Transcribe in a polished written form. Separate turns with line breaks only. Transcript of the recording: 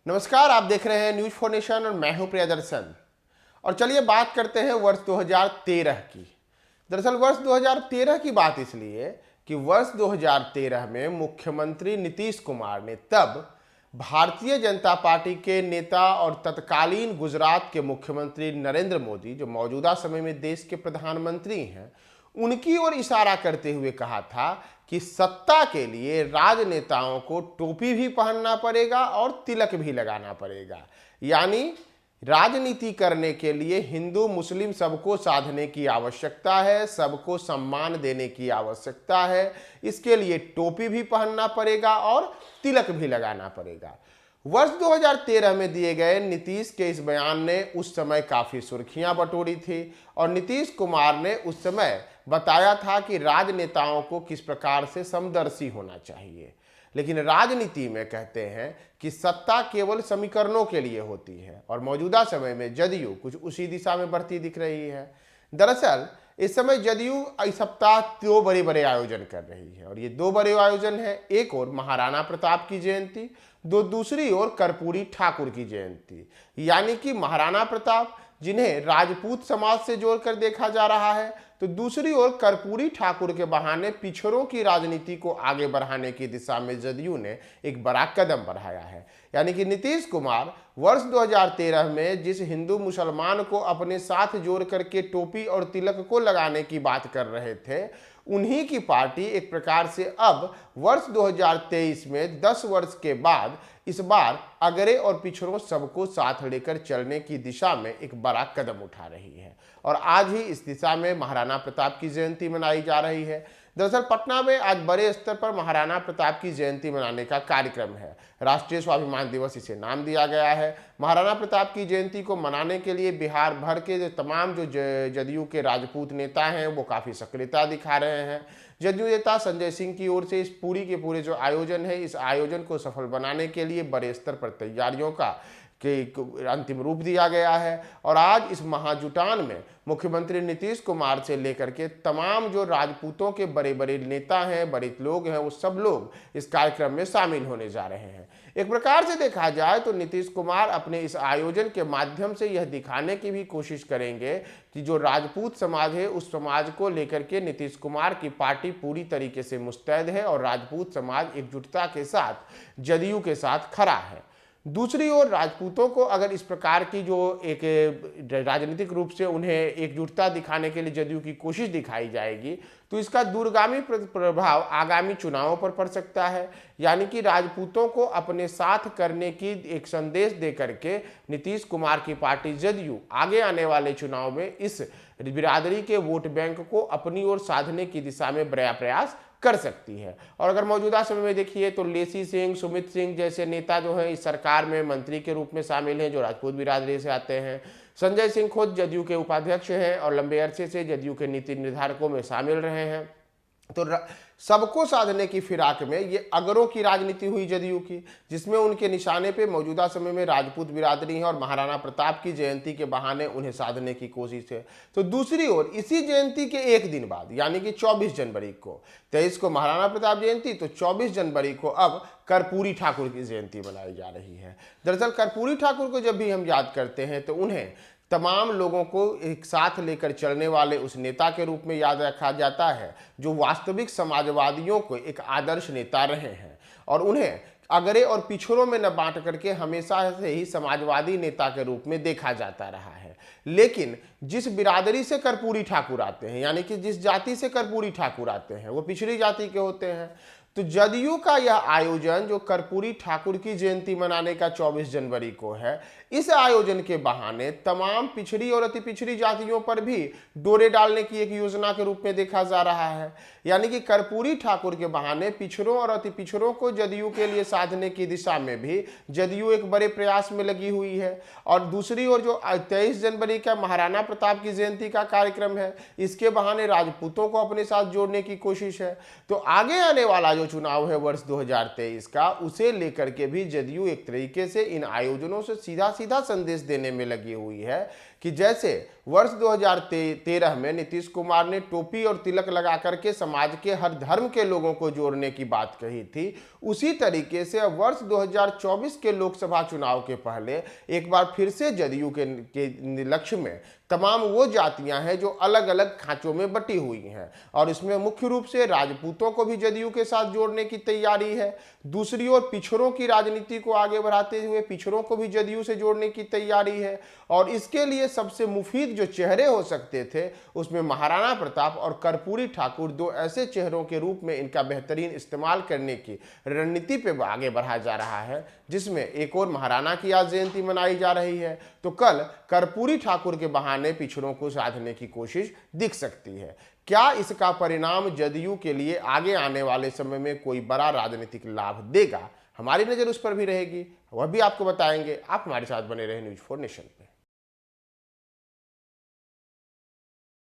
नमस्कार, आप देख रहे हैं न्यूज फॉर नेशन और मैं हूं प्रियदर्शन। और चलिए बात करते हैं वर्ष 2013 की। दरअसल वर्ष 2013 की बात इसलिए कि वर्ष 2013 में मुख्यमंत्री नीतीश कुमार ने तब भारतीय जनता पार्टी के नेता और तत्कालीन गुजरात के मुख्यमंत्री नरेंद्र मोदी, जो मौजूदा समय में देश के प्रधानमंत्री हैं, उनकी ओर इशारा करते हुए कहा था कि सत्ता के लिए राजनेताओं को टोपी भी पहनना पड़ेगा और तिलक भी लगाना पड़ेगा। यानी राजनीति करने के लिए हिंदू मुस्लिम सबको साधने की आवश्यकता है, सबको सम्मान देने की आवश्यकता है। इसके लिए टोपी भी पहनना पड़ेगा और तिलक भी लगाना पड़ेगा। वर्ष 2013 में दिए गए नीतीश के इस बयान ने उस समय काफ़ी सुर्खियां बटोरी थी और नीतीश कुमार ने उस समय बताया था कि राजनेताओं को किस प्रकार से समदर्शी होना चाहिए। लेकिन राजनीति में कहते हैं कि सत्ता केवल समीकरणों के लिए होती है और मौजूदा समय में जदयू कुछ उसी दिशा में बढ़ती दिख रही है। दरअसल इस समय जदयू इस सप्ताह दो बड़े बड़े आयोजन कर रही है और ये दो बड़े आयोजन है। एक और महाराणा प्रताप की जयंती, दूसरी ओर कर्पूरी ठाकुर की जयंती। यानी कि महाराणा प्रताप जिन्हें राजपूत समाज से जोड़कर देखा जा रहा है, तो दूसरी ओर कर्पूरी ठाकुर के बहाने पिछड़ों की राजनीति को आगे बढ़ाने की दिशा में जदयू ने एक बड़ा कदम बढ़ाया है। यानी कि नीतीश कुमार वर्ष 2013 में जिस हिंदू मुसलमान को अपने साथ जोड़ करके टोपी और तिलक को लगाने की बात कर रहे थे, उन्हीं की पार्टी एक प्रकार से अब वर्ष 2023 में 10 वर्ष के बाद इस बार अगरे और पिछड़ों सबको साथ लेकर चलने की दिशा में एक बड़ा कदम उठा रही है और आज ही इस दिशा में महाराणा प्रताप की जयंती मनाई जा रही है। दरअसल पटना में आज बड़े स्तर पर महाराणा प्रताप की जयंती मनाने का कार्यक्रम है। राष्ट्रीय स्वाभिमान दिवस इसे नाम दिया गया है। महाराणा प्रताप की जयंती को मनाने के लिए बिहार भर के जो तमाम जदयू के राजपूत नेता हैं वो काफ़ी सक्रियता दिखा रहे हैं। जदयू नेता संजय सिंह की ओर से इस पूरी के पूरे जो आयोजन है, इस आयोजन को सफल बनाने के लिए बड़े स्तर पर तैयारियों का अंतिम रूप दिया गया है। और आज इस महाजुटान में मुख्यमंत्री नीतीश कुमार से लेकर के तमाम जो राजपूतों के बड़े बड़े नेता हैं, बड़े लोग हैं, वो सब लोग इस कार्यक्रम में शामिल होने जा रहे हैं। एक प्रकार से देखा जाए तो नीतीश कुमार अपने इस आयोजन के माध्यम से यह दिखाने की भी कोशिश करेंगे कि जो राजपूत समाज है, उस समाज को लेकर के नीतीश कुमार की पार्टी पूरी तरीके से मुस्तैद है और राजपूत समाज एकजुटता के साथ जदयू के साथ खड़ा है। दूसरी ओर राजपूतों को अगर इस प्रकार की जो एक राजनीतिक रूप से उन्हें एकजुटता दिखाने के लिए जदयू की कोशिश दिखाई जाएगी, तो इसका दूरगामी प्रभाव आगामी चुनावों पर पड़ सकता है। यानी कि राजपूतों को अपने साथ करने की एक संदेश दे करके नीतीश कुमार की पार्टी जदयू आगे आने वाले चुनाव में इस बिरादरी के वोट बैंक को अपनी ओर साधने की दिशा में बड़ा प्रयास कर सकती है। और अगर मौजूदा समय में देखिए तो लेसी सिंह, सुमित सिंह जैसे नेता जो हैं इस सरकार में मंत्री के रूप में शामिल हैं, जो राजपूत बिरादरी से आते हैं। संजय सिंह खुद जदयू के उपाध्यक्ष हैं और लंबे अरसे से जदयू के नीति निर्धारकों में शामिल रहे हैं। तो सबको साधने की फिराक में ये अगरों की राजनीति हुई जदयू की, जिसमें उनके निशाने पे मौजूदा समय में राजपूत बिरादरी है और महाराणा प्रताप की जयंती के बहाने उन्हें साधने की कोशिश है। तो दूसरी ओर इसी जयंती के एक दिन बाद यानी कि 24 जनवरी को, 23 को महाराणा प्रताप जयंती, तो 24 जनवरी को अब कर्पूरी ठाकुर की जयंती मनाई जा रही है। दरअसल कर्पूरी ठाकुर को जब भी हम याद करते हैं तो उन्हें तमाम लोगों को एक साथ लेकर चलने वाले उस नेता के रूप में याद रखा जाता है, जो वास्तविक समाजवादियों को एक आदर्श नेता रहे हैं और उन्हें अगरे और पिछड़ों में न बांट करके हमेशा से ही समाजवादी नेता के रूप में देखा जाता रहा है। लेकिन जिस बिरादरी से कर्पूरी ठाकुर आते हैं, यानी कि जिस जाति से कर्पूरी ठाकुर आते हैं, वो पिछड़ी जाति के होते हैं। तो जदयू का यह आयोजन जो कर्पूरी ठाकुर की जयंती मनाने का 24 जनवरी को है, इस आयोजन के बहाने तमाम पिछड़ी और अति पिछड़ी जातियों पर भी डोरे डालने की एक योजना के रूप में देखा जा रहा है। यानी कि कर्पूरी ठाकुर के बहाने पिछड़ों और अति पिछड़ों को जदयू के लिए साधने की दिशा में भी जदयू एक बड़े प्रयास में लगी हुई है। और दूसरी ओर जो 23 जनवरी का महाराणा प्रताप की जयंती का कार्यक्रम है, इसके बहाने राजपूतों को अपने साथ जोड़ने की कोशिश है। तो आगे आने वाला जो जो चुनाव है वर्ष 2023 का, उसे लेकर के भी जदयू एक तरीके से इन आयोजनों से सीधा सीधा संदेश देने में लगी हुई है कि जैसे वर्ष 2013 में नीतीश कुमार ने टोपी और तिलक लगा करके समाज के हर धर्म के लोगों को जोड़ने की बात कही थी, उसी तरीके से अब वर्ष 2024 के लोकसभा चुनाव के पहले एक बार फिर से जदयू के लक्ष्य में तमाम वो जातियां हैं जो अलग अलग खांचों में बटी हुई हैं, और इसमें मुख्य रूप से राजपूतों को भी जदयू के साथ जोड़ने की तैयारी है। दूसरी ओर पिछड़ों की राजनीति को आगे बढ़ाते हुए पिछड़ों को भी जदयू से जोड़ने की तैयारी है, और इसके लिए सबसे मुफीद जो चेहरे हो सकते थे उसमें महाराणा प्रताप और कर्पूरी ठाकुर दो ऐसे चेहरों के रूप में इनका बेहतरीन इस्तेमाल करने की रणनीति पे आगे बढ़ा जा रहा है, जिसमें एक और महाराणा की आज जयंती मनाई जा रही है तो कल कर्पूरी ठाकुर के बहाने पिछड़ों को साधने की कोशिश दिख सकती है। क्या इसका परिणाम जदयू के लिए आगे आने वाले समय में कोई बड़ा राजनीतिक लाभ देगा, हमारी नज़र उस पर भी रहेगी, वह भी आपको बताएंगे। आप हमारे साथ बने रहे न्यूज़ 4 नेशन पे।